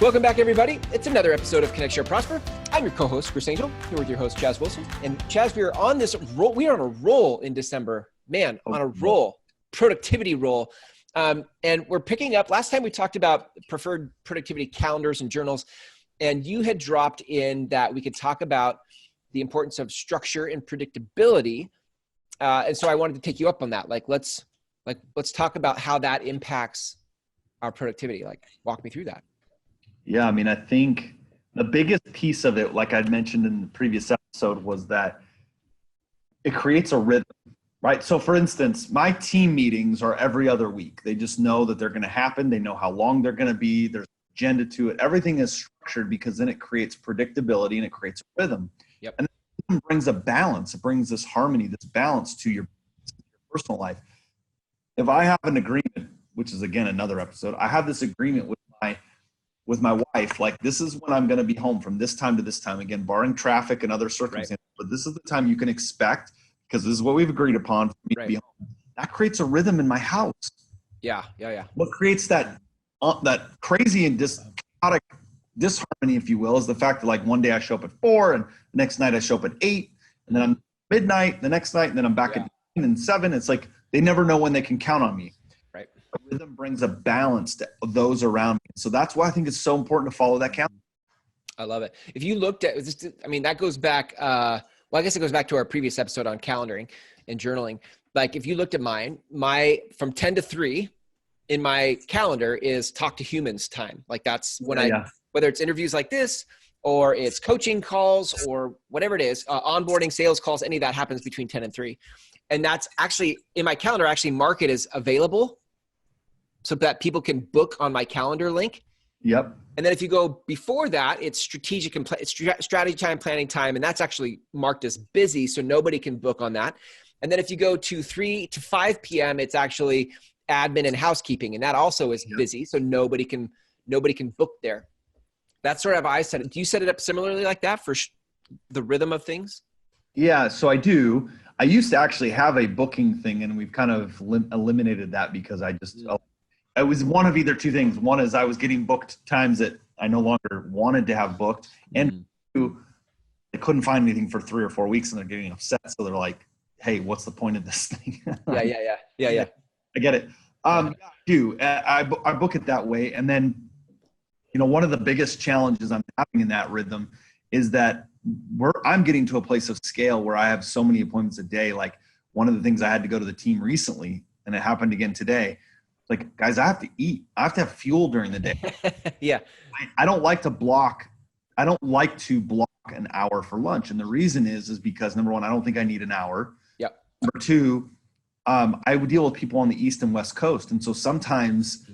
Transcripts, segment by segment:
Welcome back, everybody. It's another episode of Connect, Share, Prosper. I'm your co-host, Chris Angel, here with your host, Chaz Wilson. And Chaz, we are on this roll. We are on a roll in December. Man, on a roll, productivity roll. And we're picking up, last time we talked about preferred productivity calendars and journals, and you had dropped in that we could talk about the importance of structure and predictability. And so I wanted to take you up on that. Let's talk about how that impacts our productivity. Walk me through that. Yeah, I mean, I think the biggest piece of it, like I'd mentioned in the previous episode, was that it creates a rhythm, right? So for instance, my team meetings are every other week. They just know that they're going to happen. They know how long they're going to be. There's an agenda to it. Everything is structured because then it creates predictability and it creates a rhythm. Yep. And it brings a balance. It brings this harmony, this balance to your personal life. If I have an agreement, which is again another episode, I have this agreement with my wife, like this is when I'm going to be home from this time to this time, again, barring traffic and other circumstances, right. But this is the time you can expect because this is what we've agreed upon for me to be home. That creates a rhythm in my house. Yeah. What creates that crazy and chaotic disharmony, if you will, is the fact that like one day I show up at 4 and the next night I show up at 8 and then I'm midnight the next night and then I'm back at 9 and 7. It's like they never know when they can count on me. Rhythm brings a balance to those around me. So that's why I think it's so important to follow that calendar. I love it. If you looked at, that goes back, I guess it goes back to our previous episode on calendaring and journaling. Like if you looked at mine, from 10 to 3 in my calendar is talk to humans time. Like that's when whether it's interviews like this or it's coaching calls or whatever it is, onboarding, sales calls, any of that happens between 10 and 3. And that's actually in my calendar, actually mark it as available, so that people can book on my calendar link. Yep. And then if you go before that, it's strategic and strategy time, planning time, and that's actually marked as busy, so nobody can book on that. And then if you go to 3 to 5 p.m., it's actually admin and housekeeping, and that also is busy, so nobody can book there. That's sort of how I set it. Do you set it up similarly like that for the rhythm of things? Yeah, so I do. I used to actually have a booking thing, and we've kind of eliminated that because I just it was one of either two things. One is I was getting booked times that I no longer wanted to have booked. And two, I couldn't find anything for 3 or 4 weeks and they're getting upset. So they're like, hey, what's the point of this thing? Yeah. I get it. I do. I book it that way. And then, one of the biggest challenges I'm having in that rhythm is that I'm getting to a place of scale where I have so many appointments a day. Like one of the things I had to go to the team recently, and it happened again today. Like, guys, I have to eat. I have to have fuel during the day. Yeah. I don't like to block an hour for lunch. And the reason is because number one, I don't think I need an hour. Yep. Number two, I would deal with people on the East and West Coast. And so sometimes,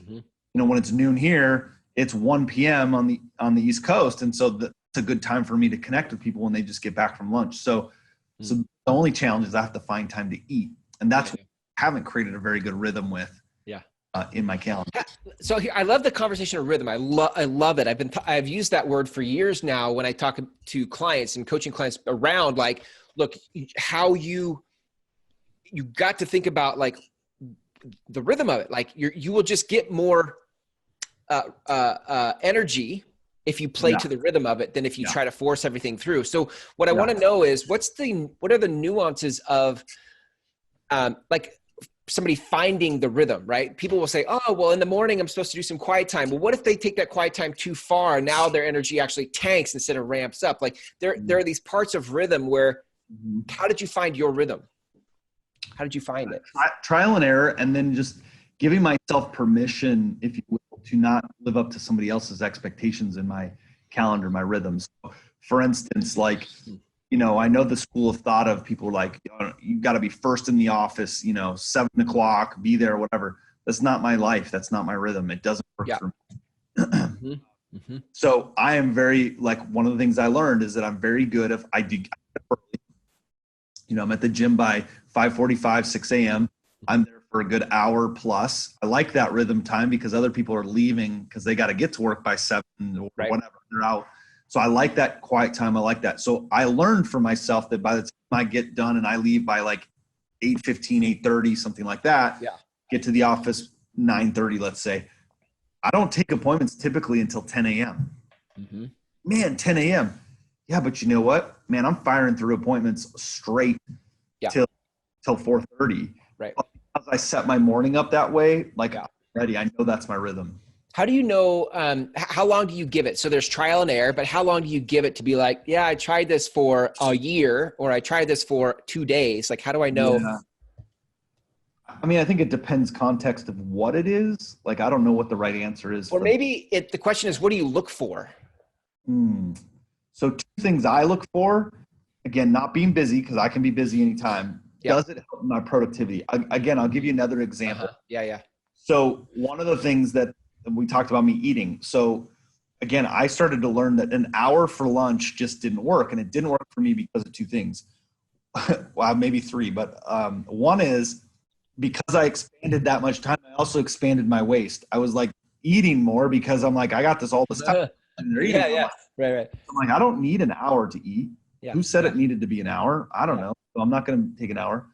when it's noon here, it's 1 p.m. on the East Coast. And so that's a good time for me to connect with people when they just get back from lunch. So the only challenge is I have to find time to eat. And that's what I haven't created a very good rhythm with. In my calendar. So here, I love the conversation of rhythm. I love it. I've used that word for years now when I talk to clients and coaching clients around like, look, how you got to think about like the rhythm of it. Like you will just get more energy if you play to the rhythm of it than if you try to force everything through. So what I want to know is what are the nuances of like somebody finding the rhythm, right? People will say, oh, well, in the morning, I'm supposed to do some quiet time. Well, what if they take that quiet time too far? And now their energy actually tanks instead of ramps up. Like there are these parts of rhythm where, how did you find your rhythm? How did you find it? Trial and error, and then just giving myself permission, if you will, to not live up to somebody else's expectations in my calendar, my rhythms. So for instance, like, I know the school of thought of people like, you got to be first in the office, 7 o'clock, be there, whatever. That's not my life. That's not my rhythm. It doesn't work for me. So I am very, like, one of the things I learned is that I'm very good if I do, I'm at the gym by 5:45, 6 a.m. I'm there for a good hour plus. I like that rhythm time because other people are leaving because they got to get to work by 7 or whatever. They're out. So I like that quiet time. I like that. So I learned for myself that by the time I get done and I leave by like 8:15, 8:30, something like that, Yeah. get to the office 9:30, let's say, I don't take appointments typically until 10 a.m. Mm-hmm. Man, 10 a.m. Yeah, but you know what? Man, I'm firing through appointments straight till 4:30. Right. As I set my morning up that way, like Yeah. I'm ready. I know that's my rhythm. How do you know, how long do you give it? So there's trial and error, but how long do you give it to be like, yeah, I tried this for a year, or I tried this for 2 days? Like, how do I know? Yeah. I mean, I think it depends context of what it is. Like, I don't know what the right answer is. Or maybe the question is, what do you look for? So 2 things I look for, again, not being busy, because I can be busy anytime. Yeah. Does it help my productivity? Again, I'll give you another example. Yeah. So one of the things that we talked about me eating. So again, I started to learn that an hour for lunch just didn't work. And it didn't work for me because of 2 things. Well, maybe 3, but one is because I expanded that much time, I also expanded my waist. I was like eating more because I'm like, I got this all this time. And they're eating. Yeah. Right. I'm like, I don't need an hour to eat. Yeah. Who said it needed to be an hour? I don't know. So I'm not going to take an hour.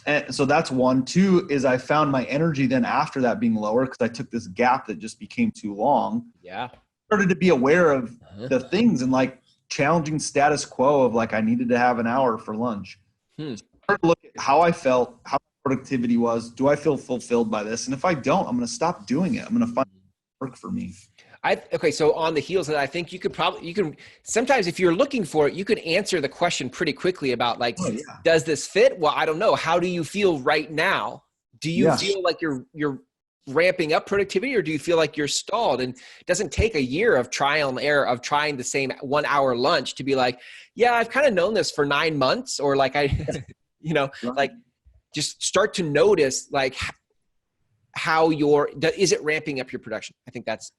And so that's 1. 2 is I found my energy then after that being lower because I took this gap that just became too long. Yeah. Started to be aware of the things and like challenging status quo of like I needed to have an hour for lunch. Started to look at how I felt, how productivity was. Do I feel fulfilled by this? And if I don't, I'm going to stop doing it. I'm going to find work for me. Okay. So on the heels of that, I think you can sometimes if you're looking for it, you could answer the question pretty quickly about like, does this fit? Well, I don't know. How do you feel right now? Do you feel like you're ramping up productivity, or do you feel like you're stalled? And it doesn't take a year of trial and error of trying the same 1 hour lunch to be like, yeah, I've kind of known this for 9 months, or like like just start to notice like how is it ramping up your production? I think that's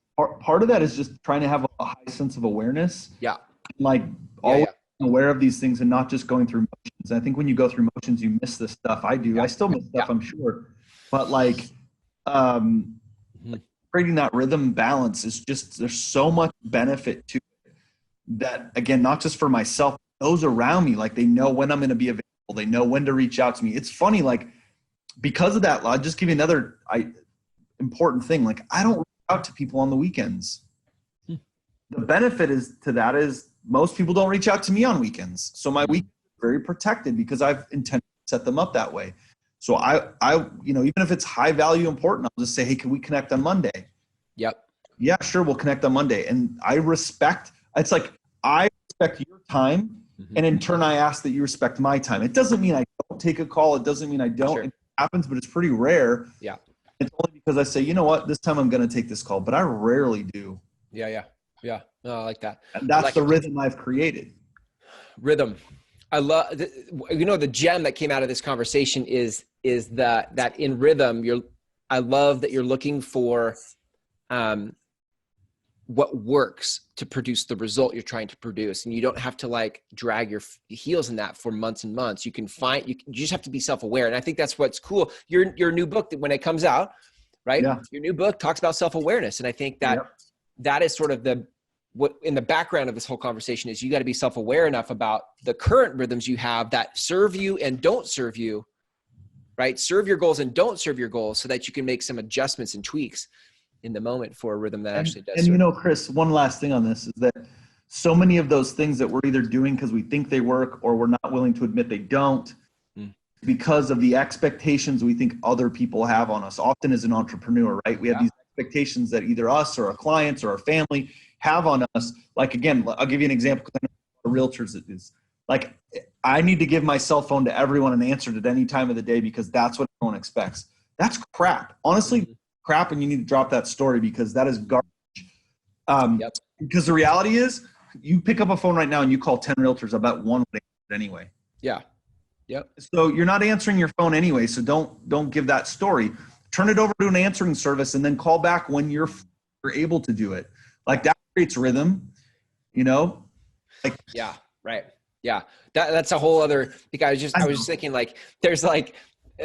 part of that is just trying to have a high sense of awareness. Yeah. Like always aware of these things and not just going through motions. I think when you go through motions, you miss this stuff. I do. I still miss stuff, I'm sure. But like creating that rhythm balance is just, there's so much benefit to it that, again, not just for myself, those around me, like they know when I'm going to be available. They know when to reach out to me. It's funny, like because of that, I'll just give you another important thing. Like I don't reach out to people on the weekends. The benefit is most people don't reach out to me on weekends. So my week is very protected because I've intended to set them up that way. So I even if it's high value important, I'll just say, hey, can we connect on Monday? Yep. Yeah, sure. We'll connect on Monday. And I respect your time. And in turn, I ask that you respect my time. It doesn't mean I don't take a call. It doesn't mean I don't. Sure. It happens, but it's pretty rare. Yeah. It's only because I say, you know what, this time I'm going to take this call, but I rarely do. Yeah. No, I like that. And that's the rhythm I've created. Rhythm. I love, the gem that came out of this conversation is that in rhythm, I love that you're looking for what works to produce the result you're trying to produce. And you don't have to like drag your heels in that for months and months. You just have to be self-aware. And I think that's what's cool. Your new book, that when it comes out, right? Yeah. Your new book talks about self-awareness. And I think that that is sort of what in the background of this whole conversation is you got to be self-aware enough about the current rhythms you have that serve you and don't serve you, right? Serve your goals and don't serve your goals so that you can make some adjustments and tweaks in the moment for a rhythm that actually does. And Chris, one last thing on this is that so many of those things that we're either doing because we think they work or we're not willing to admit they don't because of the expectations we think other people have on us. Often as an entrepreneur, right? We have these expectations that either us or our clients or our family have on us. Like, again, I'll give you an example because I know realtors it is. Like, I need to give my cell phone to everyone and answer it at any time of the day because that's what everyone expects. That's crap. Honestly, crap, and you need to drop that story because that is garbage. Because the reality is, you pick up a phone right now and you call 10 realtors, I bet one would answer it anyway. Yeah. Yep. So you're not answering your phone anyway, so don't give that story. Turn it over to an answering service and then call back when you're able to do it. Like, that creates rhythm, Like, yeah, right. Yeah. That's a whole other, because I was just thinking like, there's like,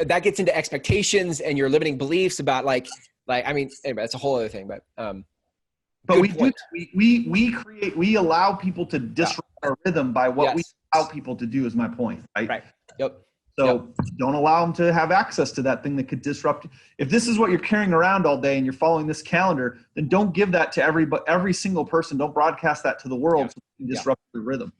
that gets into expectations and your limiting beliefs about like, I mean, anyway, that's a whole other thing, but But Good we point. we allow people to disrupt our rhythm by what we Yes. allow people to do is my point, right? Right. Yep. So don't allow them to have access to that thing that could disrupt. If this is what you're carrying around all day and you're following this calendar, then don't give that to every single person. Don't broadcast that to the world so you can disrupt your rhythm.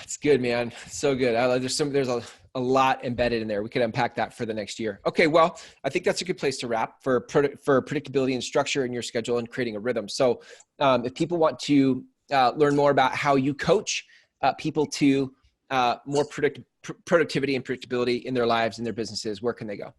It's good, man. It's so good. There's a lot embedded in there. We could unpack that for the next year. Okay, well, I think that's a good place to wrap for predictability and structure in your schedule and creating a rhythm. So if people want to learn more about how you coach people to more productivity and predictability in their lives and their businesses, where can they go?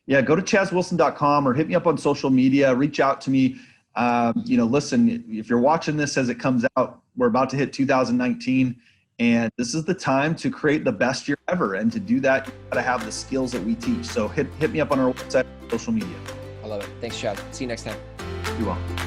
Yeah, go to chazwilson.com or hit me up on social media. Reach out to me. Listen, if you're watching this as it comes out, we're about to hit 2019. And this is the time to create the best year ever. And to do that, you got to have the skills that we teach. So hit me up on our website, social media. I love it. Thanks, Chad. See you next time. You're welcome.